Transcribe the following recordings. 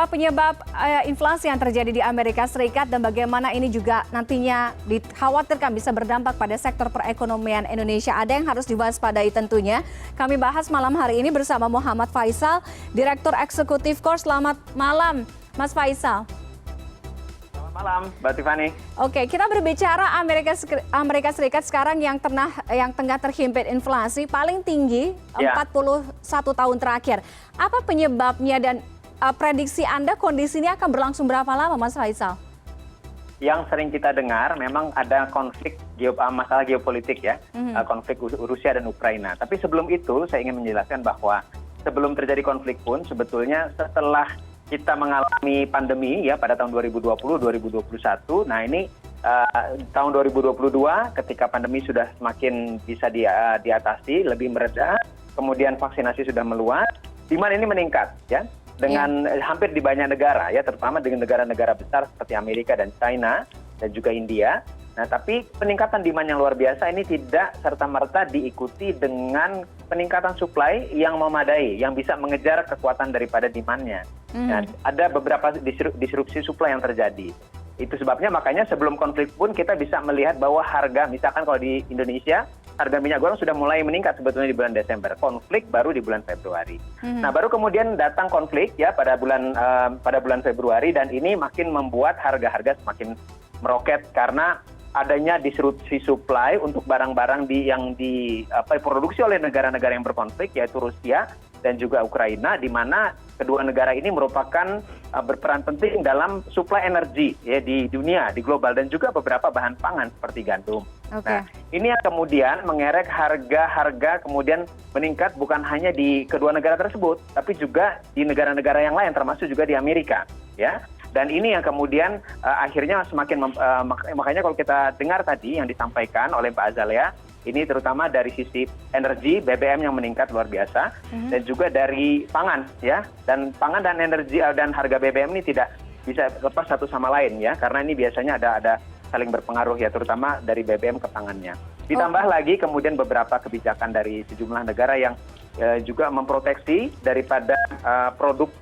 penyebab inflasi yang terjadi di Amerika Serikat dan bagaimana ini juga nantinya dikhawatirkan bisa berdampak pada sektor perekonomian Indonesia? Ada yang harus diwaspadai tentunya. Kami bahas malam hari ini bersama Muhammad Faisal, Direktur Eksekutif KOR. Selamat malam, Mas Faisal. Selamat malam, Mbak Tiffany. Oke, kita berbicara Amerika Serikat sekarang yang tengah terhimpit inflasi paling tinggi 41 tahun terakhir. Apa penyebabnya dan prediksi Anda kondisi ini akan berlangsung berapa lama, Mas Faisal? Yang sering kita dengar memang ada konflik masalah geopolitik ya, konflik Rusia dan Ukraina. Tapi sebelum itu saya ingin menjelaskan bahwa sebelum terjadi konflik pun sebetulnya setelah kita mengalami pandemi ya pada tahun 2020-2021, nah ini tahun 2022 ketika pandemi sudah semakin bisa diatasi, lebih mereda, kemudian vaksinasi sudah meluas, demand ini meningkat ya. Dengan hampir di banyak negara ya, terutama dengan negara-negara besar seperti Amerika dan China dan juga India. Nah, tapi peningkatan demand yang luar biasa ini tidak serta-merta diikuti dengan peningkatan supply yang memadai, yang bisa mengejar kekuatan daripada demand-nya. Nah, ada beberapa disrupsi supply yang terjadi. Itu sebabnya makanya sebelum konflik pun kita bisa melihat bahwa harga, misalkan kalau di Indonesia, harga minyak goreng sudah mulai meningkat sebetulnya di bulan Desember. Konflik baru di bulan Februari. Nah, baru kemudian datang konflik ya pada bulan Februari, dan ini makin membuat harga-harga semakin meroket karena adanya disrupsi supply untuk barang-barang yang diproduksi oleh negara-negara yang berkonflik, yaitu Rusia dan juga Ukraina, di mana kedua negara ini merupakan berperan penting dalam suplai energi ya di dunia, di global, dan juga beberapa bahan pangan seperti gandum. Nah, ini yang kemudian mengerek harga kemudian meningkat bukan hanya di kedua negara tersebut, tapi juga di negara-negara yang lain, termasuk juga di Amerika, ya. Dan ini yang kemudian akhirnya semakin makanya kalau kita dengar tadi yang disampaikan oleh Mbak Azalea, ini terutama dari sisi energi, BBM yang meningkat luar biasa, dan juga dari pangan ya. Dan pangan dan energi dan harga BBM ini tidak bisa lepas satu sama lain ya, karena ini biasanya ada saling berpengaruh ya, terutama dari BBM ke pangannya. Ditambah lagi kemudian beberapa kebijakan dari sejumlah negara yang juga memproteksi daripada produk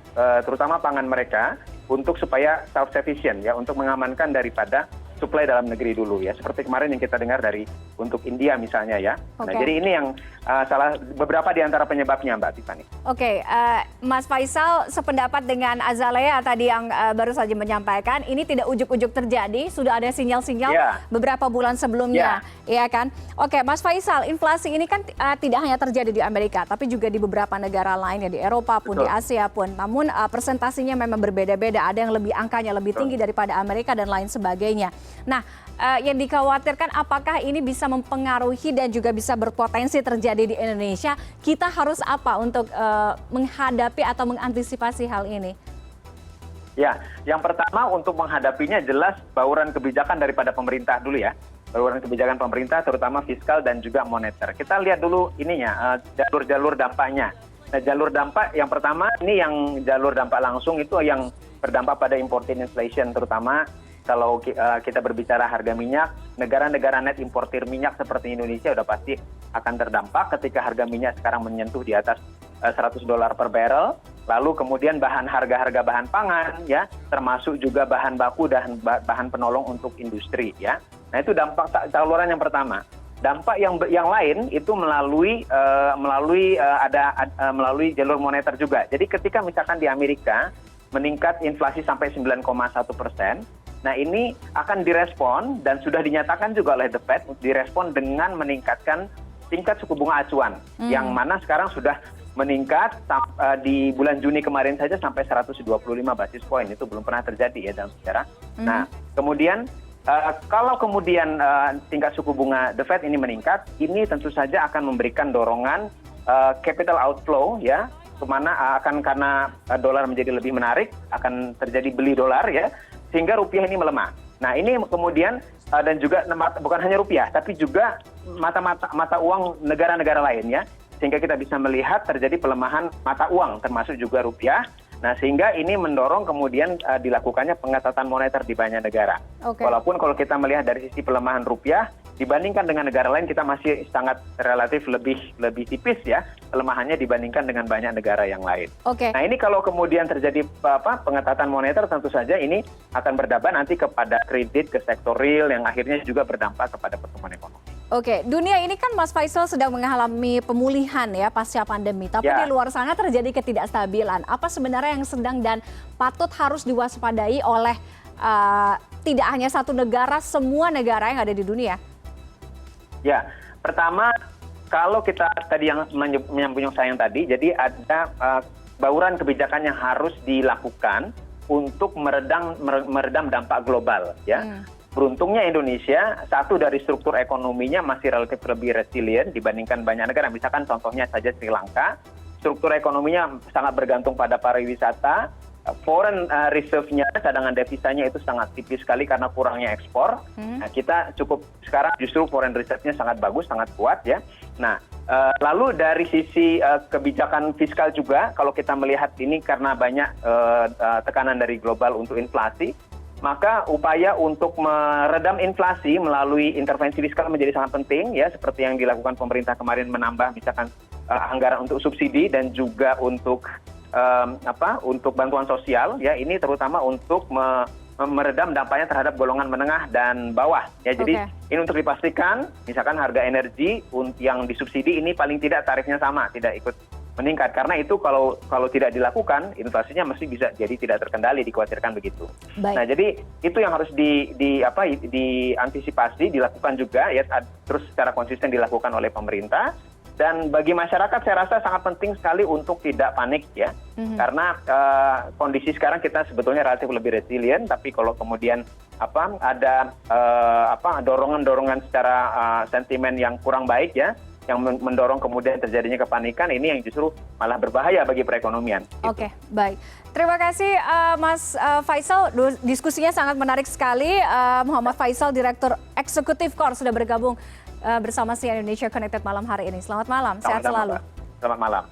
terutama pangan mereka untuk supaya self sufficient ya, untuk mengamankan daripada suplai dalam negeri dulu ya, seperti kemarin yang kita dengar dari untuk India misalnya ya. Nah, jadi ini yang beberapa di antara penyebabnya, Mbak Tiffany. Oke, Mas Faisal sependapat dengan Azalea tadi yang baru saja menyampaikan, ini tidak ujuk-ujuk terjadi, sudah ada sinyal-sinyal beberapa bulan sebelumnya, ya kan? Oke, Mas Faisal, inflasi ini kan tidak hanya terjadi di Amerika, tapi juga di beberapa negara lainnya, di Eropa pun, di Asia pun. Namun presentasinya memang berbeda-beda, ada yang angkanya lebih tinggi daripada Amerika dan lain sebagainya. Nah, yang dikhawatirkan apakah ini bisa mempengaruhi dan juga bisa berpotensi terjadi di Indonesia? Kita harus apa untuk menghadapi atau mengantisipasi hal ini? Ya, yang pertama untuk menghadapinya jelas bauran kebijakan daripada pemerintah dulu ya. Bauran kebijakan pemerintah terutama fiskal dan juga moneter. Kita lihat dulu ininya, jalur-jalur dampaknya. Nah, jalur dampak yang pertama ini yang jalur dampak langsung itu yang berdampak pada imported inflation, terutama kalau kita berbicara harga minyak, negara-negara net importir minyak seperti Indonesia udah pasti akan terdampak ketika harga minyak sekarang menyentuh di atas $100 per barrel. Lalu kemudian harga-harga bahan pangan ya, termasuk juga bahan baku dan bahan penolong untuk industri ya. Nah, itu dampak saluran yang pertama. Dampak yang lain itu melalui jalur moneter juga. Jadi ketika misalkan di Amerika meningkat inflasi sampai 9,1%, nah ini akan direspon dan sudah dinyatakan juga oleh The Fed, direspon dengan meningkatkan tingkat suku bunga acuan, yang mana sekarang sudah meningkat di bulan Juni kemarin saja sampai 125 basis point, itu belum pernah terjadi ya dalam sejarah. Nah, kemudian kalau kemudian tingkat suku bunga The Fed ini meningkat, ini tentu saja akan memberikan dorongan capital outflow ya, kemana akan karena dolar menjadi lebih menarik, akan terjadi beli dolar ya, sehingga rupiah ini melemah. Nah, ini kemudian dan juga bukan hanya rupiah, tapi juga mata uang negara-negara lain ya, sehingga kita bisa melihat terjadi pelemahan mata uang termasuk juga rupiah. Nah, sehingga ini mendorong kemudian dilakukannya pengetatan moneter di banyak negara. Walaupun kalau kita melihat dari sisi pelemahan rupiah, dibandingkan dengan negara lain kita masih sangat relatif lebih tipis ya kelemahannya dibandingkan dengan banyak negara yang lain. Nah ini kalau kemudian terjadi pengetatan moneter tentu saja ini akan berdampak nanti kepada kredit ke sektor real yang akhirnya juga berdampak kepada pertumbuhan ekonomi. Dunia ini kan Mas Faisal sedang mengalami pemulihan ya pasca pandemi, tapi di luar sana terjadi ketidakstabilan. Apa sebenarnya yang sedang dan patut harus diwaspadai oleh tidak hanya satu negara, semua negara yang ada di dunia? Ya, pertama kalau kita tadi yang menyambung sayang tadi, jadi ada bauran kebijakan yang harus dilakukan untuk meredam dampak global ya. Beruntungnya Indonesia, satu dari struktur ekonominya masih relatif lebih resilient dibandingkan banyak negara. Misalkan contohnya saja Sri Lanka, struktur ekonominya sangat bergantung pada pariwisata, foreign reserve-nya, cadangan devisanya itu sangat tipis sekali karena kurangnya ekspor. Nah, kita cukup sekarang justru foreign reserve-nya sangat bagus, sangat kuat ya. Nah, lalu dari sisi kebijakan fiskal juga, kalau kita melihat ini karena banyak tekanan dari global untuk inflasi, maka upaya untuk meredam inflasi melalui intervensi fiskal menjadi sangat penting ya, seperti yang dilakukan pemerintah kemarin menambah misalkan anggaran untuk subsidi dan juga untuk untuk bantuan sosial ya, ini terutama untuk meredam dampaknya terhadap golongan menengah dan bawah ya. Jadi ini untuk dipastikan misalkan harga energi yang disubsidi ini paling tidak tarifnya sama, tidak ikut meningkat, karena itu kalau tidak dilakukan inflasinya mesti bisa jadi tidak terkendali, dikhawatirkan begitu. Nah jadi itu yang harus diantisipasi, dilakukan juga ya, terus secara konsisten dilakukan oleh pemerintah. Dan bagi masyarakat saya rasa sangat penting sekali untuk tidak panik ya, karena kondisi sekarang kita sebetulnya relatif lebih resilient, tapi kalau kemudian ada dorongan-dorongan secara sentimen yang kurang baik ya, yang mendorong kemudian terjadinya kepanikan, ini yang justru malah berbahaya bagi perekonomian. Gitu. Baik. Terima kasih Mas Faisal, diskusinya sangat menarik sekali. Muhammad Faisal, Direktur Eksekutif KOR sudah bergabung bersama CNN Indonesia Connected malam hari ini. Selamat malam, sehat selalu. Selamat malam.